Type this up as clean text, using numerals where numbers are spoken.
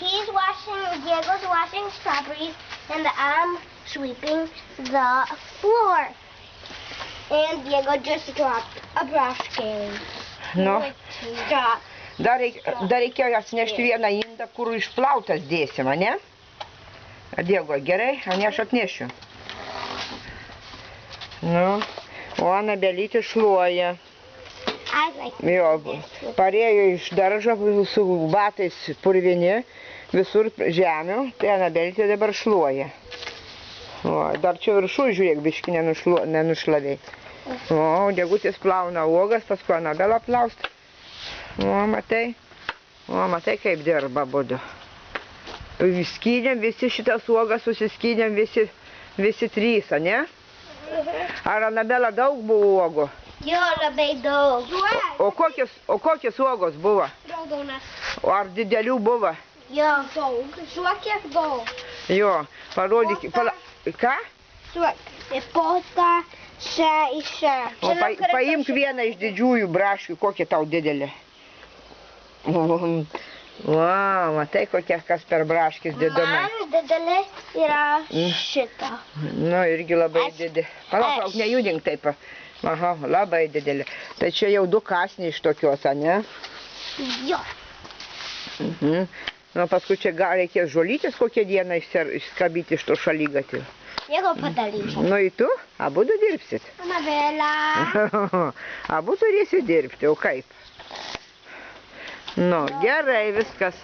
Diego's washing strawberries, and I'm sweeping the floor. And Diego just dropped a brush can. Nu. Dar reikėjo atsinešti vieną indą, kur išplautas dėsim, ne? Diego, gerai? Ane, aš atnešiu. Nu, o Anabelytė šluoja. Jo, parėjo iš daržo su batais purvini, visur žemių, tai Anabelytė dabar šluoja. O, dar čia viršų, žiūrėk, biškį nenušlavei. O, Diegutis plauna uogas, paskui Anabela plaust. O, matai? O, matai, kaip dirba budu. Skynėm visi šitas uogas, susiskynėm visi trys, ne? Ar Anabela daug buvo uogų? Jo, labai daug. O kokios uogos buvo? Raudonas. O ar didelių buvo? Jo, daug. Žiūrėk, kiek daug. Jo, parodyk. Ką? Žiūrėk, pota, čia. Paimk vieną iš didžiųjų braškių, kokia tau didelė. Vau, matai, kas per braškis didumai. Man didelė yra šita. Nu, irgi labai didelė. Palauk, nejudink taip. Aha, labai didelė. Tai čia jau 2 kąsniai iš tokios, ne? Jo. Nu, paskui čia reikės žolytės kokią dieną išskabyti iš to šalygatį. Jeigu padarysiu. Nu, į tu? Abudu dirbsit. Anabela. Abu turėsi dirbti, o kaip? Nu, gerai viskas.